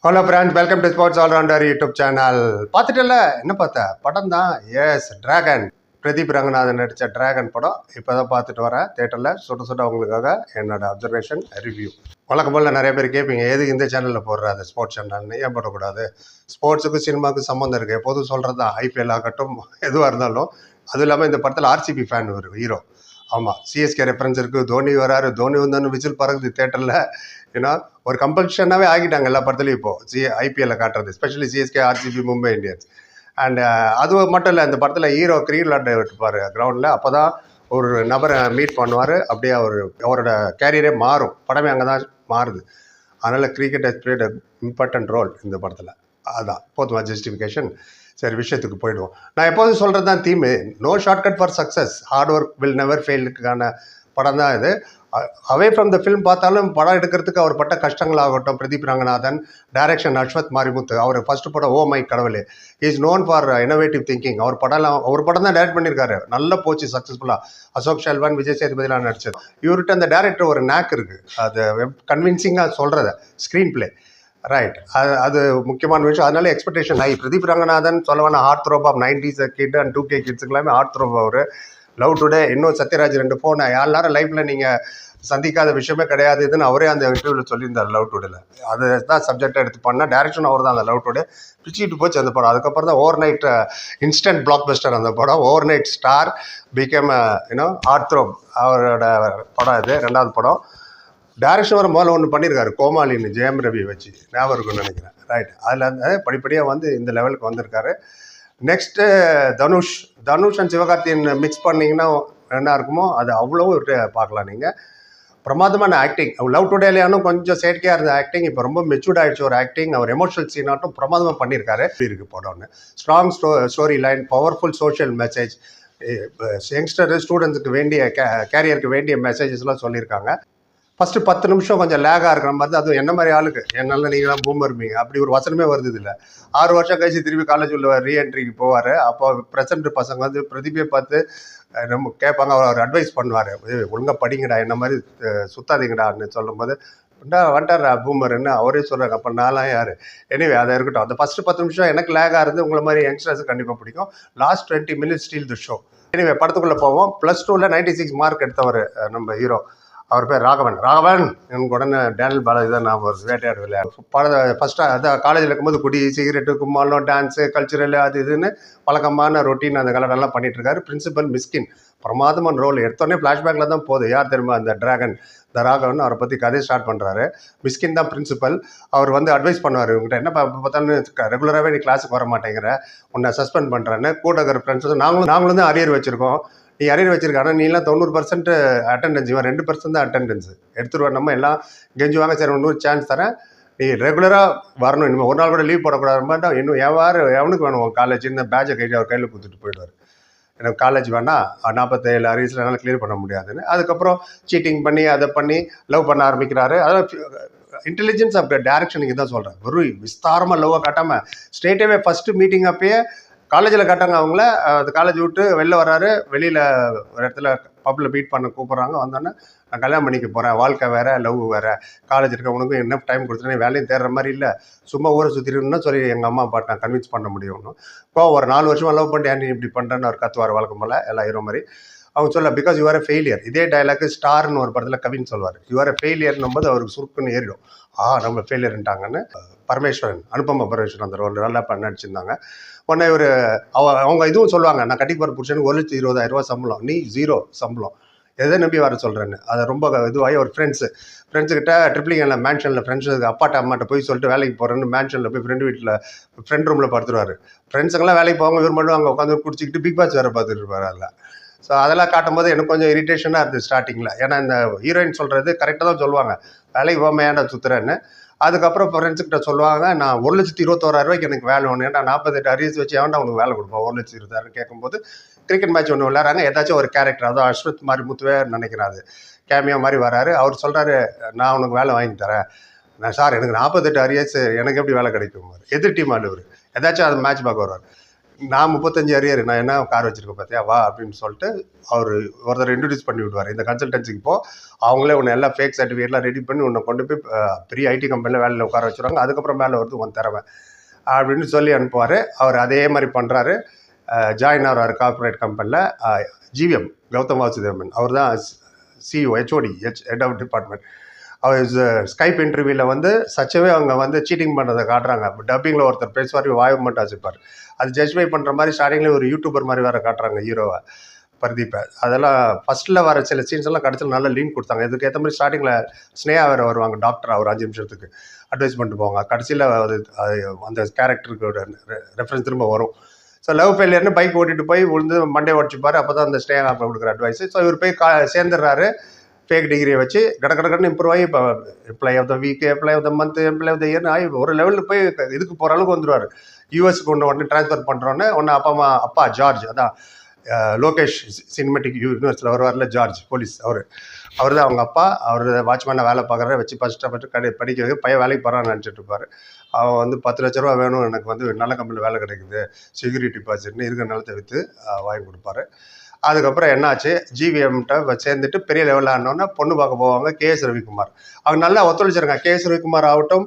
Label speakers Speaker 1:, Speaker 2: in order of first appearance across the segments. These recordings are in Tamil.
Speaker 1: Hello friends, welcome to sports allrounder YouTube channel. பார்த்துட்டல என்ன பார்த்த படம் தான்? S, dragon. பிரதீப் ரங்கநாதன் நடித்த டிராகன் படம் இப்போ தான் பார்த்துட்டு வரேன் தேட்டரில். சுட்ட உங்களுக்காக என்னோட அப்சர்வேஷன் ரிவ்யூ. வழக்கம் போல் நிறைய பேர் கேட்பீங்க, எது இந்த சேனலில் போடுறாரு ஸ்போர்ட்ஸ் சேனல்னு. ஏன் போடக்கூடாது? ஸ்போர்ட்ஸுக்கும் சினிமாவுக்கும் சம்மந்தம் இருக்குது. எப்போதும் சொல்கிறது தான், ஐபிஎல் ஆகட்டும் எதுவாக இருந்தாலும். அதுவும் இல்லாமல் இந்த படத்தில் ஆர்சிபி ஃபேன் ஒரு ஹீரோ. ஆமாம், சிஎஸ்கே ரெஃபரன்ஸ் இருக்குது. தோனி வராரு, தோனி வந்தோன்னு விசில் பறகுது தேட்டரில். ஏன்னா ஒரு கம்பல்ஷனாகவே ஆகிட்டாங்க எல்லா படத்துலையும் இப்போது ஐபிஎல்ல காட்டுறது, especially CSK, RCB, Mumbai Indians. And அது மட்டும் இல்லை, இந்த படத்தில் ஹீரோ கிரிக்கெட் விளாட விட்டுப்பார் கிரவுண்டில். அப்போ தான் ஒரு நபரை மீட் பண்ணுவார். அப்படியே அவரோட கேரியரே மாறும். படமே அங்கே தான் மாறுது. அதனால் cricket has played important role இந்த படத்தில். அதுதான் போதுமா ஜஸ்டிஃபிகேஷன். சரி, விஷயத்துக்கு போயிடுவோம். நான் எப்போதும் சொல்கிறது தான் theme, no shortcut for success, hard work will never ஃபெயிலுக்கான படம் தான் இது. அவே ஃப்ரம் த ஃபிலிம் பார்த்தாலும் படம் எடுக்கிறதுக்கு அவர் பட்ட கஷ்டங்களாகட்டும். பிரதீப் ரங்கநாதன், டைரக்ஷன் அஸ்வத் மாரிமுத்து. அவர் ஃபர்ஸ்ட் படம் oh my Kadavule, is known for innovative thinking. அவர் படம் தான் டைரக்ட் பண்ணியிருக்காரு, நல்லா போச்சு சக்ஸஸ்ஃபுல்லாக. அசோக் செல்வன், விஜய் சேதுபதிலாம் நடிச்சது. இவர்கிட்ட அந்த டேரக்டர் ஒரு நேக் இருக்குது, அது கன்வின்சிங்காக சொல்கிறத ஸ்க்ரீன் பிளே ரைட். அது முக்கியமான விஷயம். அதனால எக்ஸ்பெக்டேஷன் ஹை. பிரதீப் ரங்கநாதன் சொல்லவான heartthrob of 90s kid and 2K கிட்ஸுக்கெல்லாமே ஹார்ட் த்ரோப். அவர் லவ் டுடே, இன்னும் சத்யராஜ் 2 ஃபோன் எல்லாரும் லைஃப்பில் நீங்கள் சந்திக்காத விஷயமே கிடையாது இதுன்னு அவரே அந்த இன்டர்வியூவில் சொல்லியிருந்தார் லவ் டுடேல. அது தான் சப்ஜெக்டாக எடுத்து பண்ணால் டேரக்ஷன் அவர் தான் அந்த லவ் டுடே பிச்சுக்கிட்டு போச்சு அந்த படம். அதுக்கப்புறம் தான் overnight instant blockbuster அந்த படம். Overnight star became heartthrob அவரோட படம். இது 2வது படம். டைரக்ஷன் வர முதல்ல ஒன்று பண்ணியிருக்காரு, கோமாளின்னு, ஜெயம் ரவி வச்சு, ஞாபகம் இருக்குன்னு நினைக்கிறேன். ரைட். அதில் அந்த படிப்படியாக வந்து இந்த லெவலுக்கு வந்திருக்காரு. Next Dhanush and Sivakarthikeyan mix பண்ணிங்கன்னா என்ன இருக்குமோ அது அவ்வளோ பார்க்கலாம் நீங்கள். பிரமாதமான ஆக்டிங். லவ் டுடேலையானும் கொஞ்சம் செயற்கையாக இருந்த ஆக்டிங் இப்போ ரொம்ப மெச்சூர்ட் ஆகிடுச்சு ஒரு ஆக்டிங். அவர் எமோஷனல் சீனாட்டும் பிரமாதமாக பண்ணியிருக்காரு. இருக்குது படம்னு. Strong story line, powerful social message, youngster ஸ்டூடெண்ட்ஸுக்கு வேண்டிய கேரியருக்கு வேண்டிய மெசேஜஸ்லாம் சொல்லியிருக்காங்க. ஃபஸ்ட்டு 10 நிமிஷம் கொஞ்சம் லேகாக இருக்கிற மாதிரி தான். அதுவும் என்ன மாதிரி ஆளுக்கு, என்னால் நீங்களாம் பூமர் இருப்பீங்க அப்படி ஒரு வசனமே வருது இல்லை. 6 வருஷம் கழிச்சு திருப்பி காலேஜ் உள்ள ரீஎன்ட்ரிக்கு போவார். அப்போ ப்ரெசென்ட் பசங்க வந்து பிரதீபை பார்த்து ரொம்ப கேட்பாங்க. அவர் அட்வைஸ் பண்ணுவார், ஒழுங்காக படிங்கடா, என்ன மாதிரி சுத்தாதீங்கடான்னு சொல்லும்போது வந்துட்டார் பூமர்ன்னு அவரே சொல்கிறாங்க. அப்போ நான்லாம் யார்? எனிவே அதை இருக்கட்டும். அந்த ஃபஸ்ட்டு 10 நிமிஷம் எனக்கு லேகாக இருந்து உங்களை மாதிரி யங்ஸ்டர்ஸுக்கு கண்டிப்பாக பிடிக்கும். Last 20 minutes steal the show. Anyway படத்துக்குள்ளே போவோம். +2ல் 96 மார்க் எடுத்தவர் நம்ம ஹீரோ. அவர் பேர் ராகவன். எனக்கு உடனே டேனியல் பாலாஜி தான் நான் ஒரு வேட்டையாடு விளையாடு படத்தை ஃபஸ்ட்டாக அதான் காலேஜில் இருக்கும்போது குடி, சிகரெட்டு, கும்மாளம், டான்ஸு, கல்ச்சுரல், அது இதுன்னு வழக்கமான ரொட்டீன் அந்த கலரெல்லாம் பண்ணிகிட்ருக்காரு. பிரின்சிபல் மிஸ்கின் பிரமாதமான ரோல். எடுத்தோடனே ஃப்ளாஷ்பேக்கில் தான் போகுது. யார் தெரியுமா? அந்த டிராகன், த ராகவன். அவரை பற்றி கதையை ஸ்டார்ட் பண்ணுறாரு. மிஸ்கின் தான் பிரின்சிபல். அவர் வந்து அட்வைஸ் பண்ணுவார், இவங்ககிட்ட என்ன பார்த்தாலும் ரெகுலராகவே நீ கிளாஸுக்கு வர மாட்டேங்கிற, உன்னை சஸ்பெண்ட் பண்ணுறேன்னு. கூட இருக்கிற ஃப்ரெண்ட்ஸ் நாங்களும் தான் அரியர் வச்சுருக்கோம், நீ அரியர் வச்சிருக்காங்க, நீலாம் 90% அட்டெண்டன்ஸ், இவன் 2% தான் அட்டெண்டன்ஸ் எடுத்துருவார். நம்ம எல்லாம் கெஞ்சுவாங்க, சரி இன்னொரு சான்ஸ் தரேன், நீ ரெகுலராக வரணும், இனிமேல் ஒரு நாள் கூட லீவ் போடக்கூடாது. இன்னும் எவனுக்கு வேணும் உன் காலேஜ்? இந்த பேட்சை கையில் அவர் கையில் கொடுத்துட்டு போயிடுவார். எனக்கு காலேஜ் வேணாம், 47 அரியர்ஸில் என்னால் கிளியர் பண்ண முடியாதுன்னு. அதுக்கப்புறம் சீட்டிங் பண்ணி அதை பண்ணி லவ் பண்ண ஆரம்பிக்கிறாரு. அதாவது இன்டெலிஜென்ஸ் ஆஃப் டைரக்ஷனுக்கு தான் சொல்கிறேன். வெறும் விஸ்தாரமாக லவ்வாக காட்டாமல் ஸ்ட்ரெயிட்டாகவே ஃபஸ்ட்டு மீட்டிங் அப்பயே காலேஜில் காட்டாங்க அவங்கள. அது காலேஜ் விட்டு வெளில வர்றாரு. வெளியில் ஒரு இடத்துல பப்பில் மீட் பண்ண கூப்பிட்றாங்க. வந்தோடனே நான் கல்யாணம் பண்ணிக்க போகிறேன், வாழ்க்கை வேறு, லவ் வேறு, காலேஜ் இருக்கவனுக்கும் என்ன டைம் கொடுத்துட்டேன், வேலையும் தேடுற மாதிரி இல்லை, சும்மா ஊரை சுற்றிருந்தா சொல்லி எங்கள் அம்மா அப்பா நான் கன்வின்ஸ் பண்ண முடியும்னு. இப்போ ஒரு 4 வருஷமாக லவ் பண்ணிட்டு நீ இப்படி பண்ணுறேன்னு அவர் கத்துவார் வழக்கம் போல் எல்லா ஹீரோ மாதிரி. அவங்க சொல்ல, பிகாஸ் யூஆர் எ ஃபெயிலியர். இதே டைலாக் ஸ்டார்னு ஒரு படத்தில் கவின் சொல்வார். யூஆர் எ ஃபெயிலியர்னும் போது அவருக்கு சுருக்குன்னு ஏறிடும். நம்ம ஃபெயிலியர்ன்ட்டாங்கன்னு. பரமேஸ்வரன், அனுபமா பரமேஸ்வரன் அந்த ரோல் நல்லா நடிச்சிருந்தாங்க. உடனே இவர் அவங்க இதுவும் சொல்லுவாங்க, நான் கட்டி போகிற புருஷனுக்கு 1,20,000 சம்பளம், நீ 0 சம்பளம், எதை நம்பி வர சொல்கிறேன்னு. அதை ரொம்ப இதுவாகி ஒரு ஃப்ரெண்ட்ஸுக்கிட்ட ட்ரிப்ளிங்கில் மேன்ஷனில் ஃப்ரெண்ட்ஸுக்கு அம்மாட்ட போய் சொல்லிட்டு வேலைக்கு போகிறேன்னு மேன்ஷனில் போய் ஃப்ரெண்ட் ரூமில் படுத்துருவார். ஃப்ரெண்ட்ஸுங்கெல்லாம் வேலைக்கு போவாங்க, இவர் மட்டும் அங்கே உட்காந்து குடிச்சிக்கிட்டு பிக் பாஸ் வேறு பார்த்துட்டு இருப்பார். அதில் ஸோ அதெல்லாம் காட்டும்போது எனக்கு கொஞ்சம் இரிட்டேஷனாக இருந்தது ஸ்டார்டிங்கில். ஏன்னா இந்த ஹீரோயின் சொல்கிறது கரெக்டாக தான் சொல்லுவாங்க, வேலைக்கு போகாமல் ஏன்டா சுற்றுறேன்னு. அதுக்கப்புறம் ஃப்ரெண்ட்ஸுக்கிட்ட சொல்லுவாங்க, நான் 1,21,000 எனக்கு வேலை ஒன்று, ஏன்னா 48 அரியர்ஸ் வச்சு ஏன்டா உனக்கு வேலை கொடுப்போம் 1,20,000 கேட்கும்போது. கிரிக்கெட் மேட்ச் ஒன்று விளையாடுறாங்க, ஏதாச்சும் ஒரு கேரக்டர், அதாவது அஸ்வத் மாதிரி முத்துவே நினைக்கிறாரு, கேமியா மாதிரி வராரு. அவர் சொல்கிறாரு, நான் உனக்கு வேலை வாங்கி தரேன். சார் எனக்கு 48 அரியர்ஸ், எனக்கு எப்படி வேலை கிடைக்கும்? எதிர் டீம் ஆளுவர் ஏதாச்சும் அது மேட்ச் பார்க்க வருவார். நான் 35 அரியர், நான் என்ன கார் வச்சிருக்கேன் பார்த்தியா வா அப்படின்னு சொல்லிட்டு அவர் ஒருத்தர் இன்ட்ரடியூஸ் பண்ணி விடுவார். இந்த கன்சல்டன்சிக்கு போ, அவங்களே உன்னை எல்லாம் ஃபேக் சர்டிஃபிகேட்லாம் ரெடி பண்ணி உன்னை கொண்டு போய் பெரிய ஐடி கம்பெனியில் வேலையில் உட்கார வச்சுருவாங்க. அதுக்கப்புறம் மேலே வருது உன் திறமை அப்படின்னு சொல்லி அனுப்புவார். அவர் அதே மாதிரி பண்ணுறாரு. ஜாயின் ஆகிறார் கார்பரேட் கம்பெனியில். ஜிவிஎம் கௌதம் வாசுதேவன் அவர் தான் CEO, HOD, head of department. அவர் ஸ்கைப் இன்டர்வியூவில் வந்து சச்சவே அவங்க வந்து சீட்டிங் பண்ணுறதை காட்டுறாங்க. டப்பிங்கில் ஒருத்தர் பேசுவார், வாய் மட்டும் வச்சுப்பார். அது ஜஸ்டிஃபை பண்ணுற மாதிரி ஸ்டார்டிங்லேயே ஒரு யூடியூபர் மாதிரி வேறு காட்டுறாங்க ஹீரோவை, பிரதீப்பை. அதெல்லாம் ஃபஸ்ட்டில் வர சில சீன்ஸ் எல்லாம் கடைசியில் நல்ல லீன் கொடுத்தாங்க. இதுக்கு ஏற்ற மாதிரி ஸ்டார்டிங்கில் ஸ்னேகா வேறு வருவாங்க, டாக்டர். ஒரு 5 நிமிஷத்துக்கு அட்வைஸ் பண்ணிட்டு போவாங்க. கடைசியில் அது அந்த கேரக்டருக்கு ரெஃபரன்ஸ் திரும்ப வரும். ஸோ லவ் ஃபெயிலியர்னு பைக் ஓட்டிட்டு போய் விழுந்து மண்டே உடச்சிப்பார். அப்போ தான் அந்த ஸ்னேகா கொடுக்குற அட்வைஸ். ஸோ இவர் போய் சேர்ந்துடுறாரு. ஃபேக் டிகிரியை வச்சு கடற்கடன்னு இம்ப்ரூவ் ஆகி இப்போ employee of the week, employee of the month, employee of the இயர்னு ஆகி ஒரு லெவலில் போய் இதுக்கு போகிற அளவுக்கு வந்துடுவார். யூஎஸ்க்கு ஒன்று ட்ரான்ஸ்ஃபர் பண்ணுறோன்னு ஒன்று அப்பா ஜார்ஜ், அதான் லோகேஷ் சினிமேட்டிக் யூனிவர்ஸில் வருவார்ல ஜார்ஜ் போலீஸ், அவர் தான் அவங்க அப்பா. அவர் வாட்ச்மேனை வேலை பார்க்குற வச்சு ஃபஸ்ட்டு படிக்க வைக்க பையன் வேலைக்கு போகிறான்னு நினச்சிட்டு இருப்பார். அவன் வந்து 10 லட்ச ரூபா வேணும், எனக்கு வந்து நல்ல கம்பெனியில் வேலை கிடைக்குது, செக்யூரிட்டி டிபாசிட்னு இருக்கிற நிலத்தை விற்று வாங்கி கொடுப்பாரு. அதுக்கப்புறம் என்னாச்சு, ஜிவிஎம்கிட்ட சேர்ந்துட்டு பெரிய லெவலில் ஆனோன்னா பொண்ணு பார்க்க போவாங்க. கேஎஸ் ரவிக்குமார் அவங்க நல்லா ஒத்துழைச்சிருக்காங்க. கேஎஸ் ரவிக்குமார் ஆகட்டும்,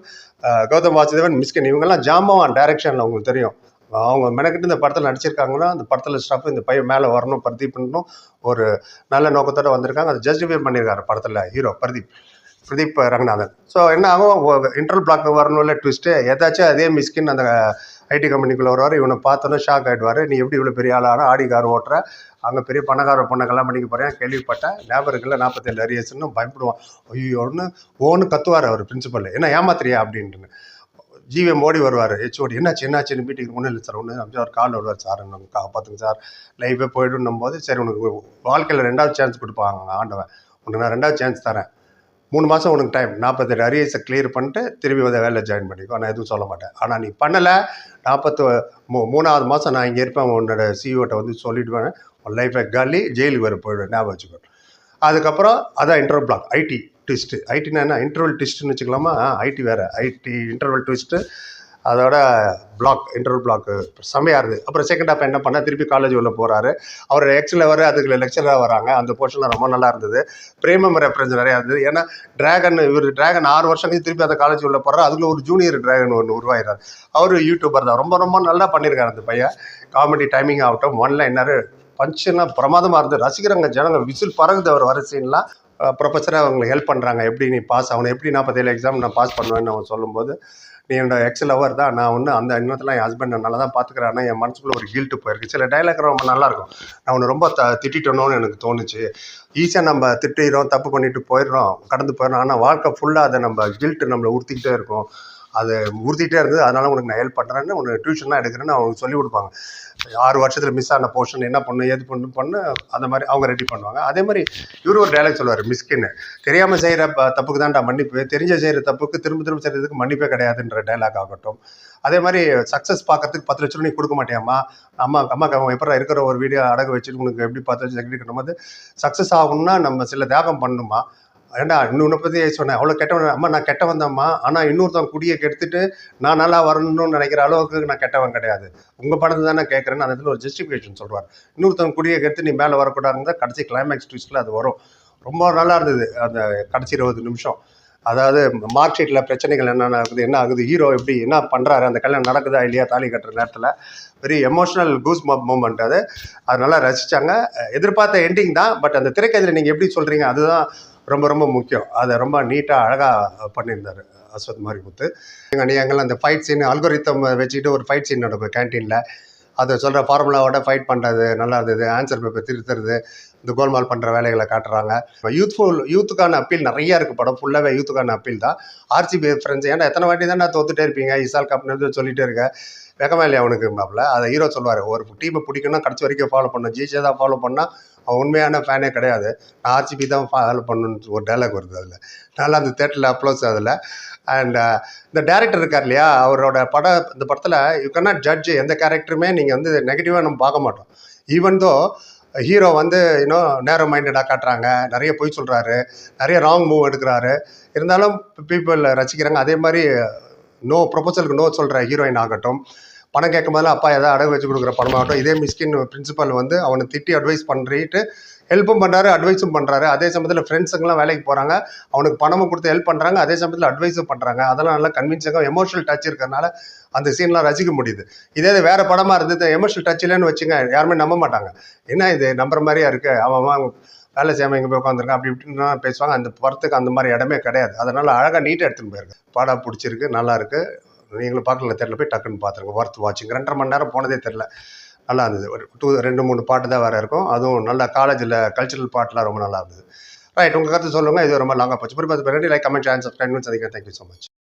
Speaker 1: கௌதம் வாசுதேவன், மிஸ்கின், இவங்கெல்லாம் ஜாம்பவான் டைரக்ஷனில் உங்களுக்கு தெரியும். அவங்க மெனக்கிட்டு இந்த படத்தில் நடிச்சிருக்காங்கன்னா அந்த படத்தில் ஸ்டாஃப் இந்த பையன் மேலே வரணும், பிரதீப் பண்ணணும், ஒரு நல்ல நோக்கத்தோடு வந்திருக்காங்க. அதை ஜஸ்டிஃபை பண்ணியிருக்காரு படத்தில் ஹீரோ பிரதீப் ரங்கநாதன். ஸோ என்ன ஆகும், இன்டர்வல் பிளாக் வரணும் இல்லை ட்விஸ்ட்டு ஏதாச்சும் அதே மிஸ்கின் அந்த ஐடி கம்பெனிக்குள்ளே வருவார். இவனை பார்த்தோன்னே ஷாக் ஆகிடுவார். நீ எப்படி இவ்வளோ பெரிய ஆளான ஆடி கார் ஓட்டுற, அங்கே பெரிய பணக்கார பொண்ணை கல்யாணம் பண்ணிக்க போகிறேன் கேள்விப்பட்டேன், ஞாபகம் இருக்குல்ல 47 அரியர்ஸ்ன்னு பயப்படுவான். ஐயோன்னு ஓன்னு கத்துவார் அவர் பிரின்சிபல், என்ன ஏமாத்திரியா அப்படின்ட்டுன்னு. ஜிவிஎம் ஓடி வருவார். ஹெச்ஓடி என்னாச்சுன்னு மீட்டிங் ஒன்றும் இல்லை சார், ஒன்று அப்படி அவர் கால் வருவார். சார் நம்ம காப்பாற்றுங்க சார், லைஃபே போய்டுன்னும் போது சரி உனக்கு வாழ்க்கையில் 2வது சான்ஸ் கொடுப்பாங்க ஆண்டவன், உனக்கு நான் 2வது சான்ஸ் தரேன், 3 மாதம் உனக்கு டைம், 47 அரியர்ஸை கிளியர் பண்ணிட்டு திரும்பி வந்து வேலை ஜாயின் பண்ணிக்கோ, நான் எதுவும் சொல்ல மாட்டேன். ஆனால் நீ பண்ணலை, 43வது மாதம் நான் இங்கே இருப்பேன், உன்னோட சிஇஓட்ட வந்து சொல்லிவிடுவேன், உன் லைஃபை காலி, ஜெயிலுக்கு வர போயிடுவேன், ஞாபகம் வச்சுக்கோ. அதுக்கப்புறம் அதான் இன்டர்வல் பிளாக், ஐடி ட்விஸ்ட்டு. ஐடினா என்ன, இன்டர்வல் ட்விஸ்ட்டுன்னு வச்சுக்கலாமா? ஐடி வேறு, ஐடி இன்டர்வல் ட்விஸ்ட்டு, அதோட பிளாக், இன்டர்வல் பிளாக்கு செம்மையாக இருக்குது. அப்புறம் செகண்ட் ஹாஃப் என்ன பண்ணால் திருப்பி காலேஜ் உள்ள போகிறாரு. அவர் எக்ஸில் வர அதுக்கு லெக்சராக வராங்க. அந்த போர்ஷன்லாம் ரொம்ப நல்லா இருந்தது. பிரேமம் ரெஃபரன்ஸ் நிறையா இருந்தது. ஏன்னா டிராகன் 6 வருஷம் கழிச்சு திருப்பி அந்த காலேஜ் உள்ள போகிறார். அதுக்குள்ள ஒரு ஜூனியர் டிராகன் ஒன்று உருவாகிறார். அவர் யூடியூபர் தான். ரொம்ப ரொம்ப நல்லா பண்ணியிருக்காரு அந்த பையன். காமெடி டைமிங் ஆகட்டும், ஒன்ல என்ன பஞ்செல்லாம் பிரமாதமாக இருந்தது. ரசிக்கிறவங்க ஜனங்க விசில் பறகுது அவர் வர சீன்லாம். ப்ரொஃபஸராக அவங்களுக்கு ஹெல்ப் பண்ணுறாங்க, எப்படி நீ பாஸ் ஆகணும், எப்படி 47 எக்ஸாம் நான் பாஸ் பண்ணுவேன்னு அவன் சொல்லும்போது, நீ என்னோட எக்ஸல் அவர் தான், நான் ஒன்று அந்த எண்ணத்தில் என் ஹஸ்பண்ட் நல்லா தான் பார்த்துக்கிறேன், ஆனால் என் மனசுக்குள்ளே ஒரு கில்ட்டு போயிருக்கு. சில டைலாக் ரொம்ப நல்லாயிருக்கும். நான் ஒன்று ரொம்ப திட்டணும்னு எனக்கு தோணுச்சு. ஈஸியாக நம்ம திட்டிடுறோம், தப்பு பண்ணிட்டு போயிடுறோம், கடந்து போயிடுறோம். ஆனால் வாழ்க்கை ஃபுல்லாக அதை நம்ம கில்ட்டு நம்மளை உறுத்திக்கிட்டே இருக்கும். அது உறுத்திட்டே இருந்தது, அதனால் உனக்கு நான் ஹெல்ப் பண்ணுறேன்னு உனக்கு டியூஷன்லாம் எடுக்கிறேன்னு அவங்க சொல்லி கொடுப்பாங்க. 6 வருஷத்தில் மிஸ் ஆன போர்ஷன் என்ன பண்ணு ஏது பண்ணு அந்த மாதிரி அவங்க ரெடி பண்ணுவாங்க. அதே மாதிரி இவர் ஒரு டைலாக் சொல்லுவார் மிஸ்கின்னு, தெரியாமல் செய்கிற தப்புக்கு தான்டா மன்னிப்பு, தெரிஞ்ச செய்கிற தப்புக்கு திரும்ப செய்கிறதுக்கு மன்னிப்பே கிடையாதுன்ற டைலாக் ஆகட்டும். அதே மாதிரி சக்ஸஸ் பார்க்கறதுக்கு 10 லட்சம் நீ கொடுக்க மாட்டியாம்மா, அம்மாக்கு அவன் எப்போ இருக்கிற ஒரு வீடியோ அடகு வச்சுட்டு உனக்கு எப்படி 10 லட்சம் செக்யூரிட்டி கட்டும்போது சக்ஸஸ் ஆகணும்னா நம்ம சில தியாகம் பண்ணணுமா. ஏண்டா இன்னொன்று பற்றி சொன்னேன், அவ்வளோ கெட்டவன் அம்மா, நான் கெட்டவன் தான்மா, ஆனால் இன்னொருத்தவன் குடியை கெடுத்துட்டு நான் நல்லா வரணும்னு நினைக்கிற அளவுக்கு நான் கெட்டவன் கிடையாது, உங்கள் பணத்தை தானே கேட்குறேன்னு அந்த இடத்துல ஒரு ஜஸ்டிஃபிகேஷன் சொல்லுவார். இன்னொருத்தவன் குடியை கெடுத்து நீ மேலே வரக்கூடாதுன்னு தான் கடைசி கிளைமேக்ஸ் ட்விஸ்ட்டில் அது வரும். ரொம்ப நல்லா இருந்தது அந்த கடைசி 20 நிமிஷம். அதாவது மார்க் ஷீட்டில் பிரச்சனைகள் என்ன ஆகுது, ஹீரோ எப்படி என்ன பண்ணுறாரு, அந்த கல்யாணம் நடக்குதா இல்லையா தாலி கட்டுற நேரத்தில், வெரி எமோஷ்னல் கூஸ் மூமெண்ட். அது நல்லா ரசித்தாங்க. எதிர்பார்த்த எண்டிங் தான், பட் அந்த திரைக்கதையில் நீங்கள் எப்படி சொல்கிறீங்க அதுதான் ரொம்ப ரொம்ப முக்கியம். அதை ரொம்ப நீட்டாக அழகாக பண்ணியிருந்தார் அஸ்வத் மாரிமுத்து. எங்கள் அந்த ஃபைட் சீன் அல்கோரித்தம் வச்சுக்கிட்டு ஒரு ஃபைட் சீன் நடக்கும் கேன்டீனில். அதை சொல்கிற ஃபார்முலாவோட ஃபைட் பண்ணுறது நல்லா இருந்தது. ஆன்சர் பேப்பர் திருத்துறது, இந்த கோல்மால் பண்ணுற வேலைகளை காட்டுறாங்க. யூத்துக்கான அப்பீல் நிறையா இருக்குது. படம் ஃபுல்லாகவே யூத்துக்கான அப்பீல் தான். ஆர்சிபி ஃப்ரெண்ட்ஸ், ஏன்னா எத்தனை வாட்டி தான் நான் தோத்துட்டே இருப்பீங்க, இசால் கப்னு சொல்லிகிட்டே இருக்கேன், வெக்கமே இல்லையா அவனுக்கு மாப்பிள்ள. அதை ஹீரோ சொல்லுவார், ஒரு டீமை பிடிக்கணும்னா கடைசி வரைக்கும் ஃபாலோ பண்ணணும், ஜிஜே தான் ஃபாலோ பண்ணால் அவன் உண்மையான ஃபேனே கிடையாது, நான் ஆர்சிபி தான் ஃபாலோ பண்ணணுன்னு ஒரு டைலாக் வருது. அதில் நல்லா அந்த தேட்டரில் அப்ளோஸ் அதில். அண்ட் இந்த டேரக்டர் இருக்கார் இல்லையா, அவரோட இந்த படத்தில் யூ கேனாட் ஜட்ஜ் எந்த கேரக்டருமே நீங்கள் வந்து நெகட்டிவாக நம்ம பார்க்க மாட்டோம். ஈவன் தோ ஹீரோ வந்து இன்னும் நேரோ மைண்டடாக காட்டுறாங்க, நிறைய பொய் சொல்கிறாரு, நிறைய ராங் மூவ் எடுக்கிறாரு, இருந்தாலும் பீப்புள் ரசிக்கிறாங்க. அதே மாதிரி ப்ரொபோசலுக்கு நோ சொல்கிற ஹீரோயின் ஆகட்டும், பணம் கேட்கும் போதெல்லாம் அப்பா ஏதாவது அடகு வச்சு கொடுக்குற பணமாகட்டும். இதே மிஸ்கின் பிரின்சிபல் வந்து அவனை திட்டி அட்வைஸ் பண்ணிட்டு ஹெல்ப்பும் பண்ணுறாரு, அட்வைஸும் பண்ணுறாரு. அதே சமயத்தில் ஃப்ரெண்ட்ஸுங்கெல்லாம் வேலைக்கு போகிறாங்க, அவனுக்கு பணமும் கொடுத்து ஹெல்ப் பண்ணுறாங்க, அதே சமயத்தில் அட்வைஸும் பண்ணுறாங்க. அதெல்லாம் நல்லா கன்வின்சிங்காக எமோஷனல் டச் இருக்கிறதுனால அந்த சீன்லாம் ரசிக்க முடியுது. இதே இது வேறு படமாக இருந்தது, எமோஷனல் டச் இல்லைன்னு வச்சுங்க, யாருமே நம்ப மாட்டாங்க. என்ன இது நம்புற மாதிரியா இருக்குது, அவன் வேலை செய்யாமல் இங்கே போய் உட்காந்துருக்கான் அப்படி இப்படின்னு பேசுவாங்க. அந்த படத்துக்கு அந்த மாதிரி இடமே கிடையாது. அதனால் அழகாக நீட்டாக எடுத்துன்னு போயிருக்கு. படம் பிடிச்சிருக்கு, நல்லாயிருக்கு. நீங்களும் பார்க்கல தெரியல, போய் டக்குன்னு பார்த்துருங்க. ஒர்த் வாட்சிங். 2.5 மணி நேரம் போனதே தெரில. நல்லா இருந்தது. ஒரு 2-3 பாட்டு தான் வேறு இருக்கும். அதுவும் நல்ல காலேஜில் கல்ச்சுரல் பாட்டெலாம் ரொம்ப நல்லா இருந்தது. ரைட், உங்கள் கருத்து சொல்லுங்கள். இது ரொம்ப லாங்காக போச்சு. Like, comment, share, subscribe. Thank you so much.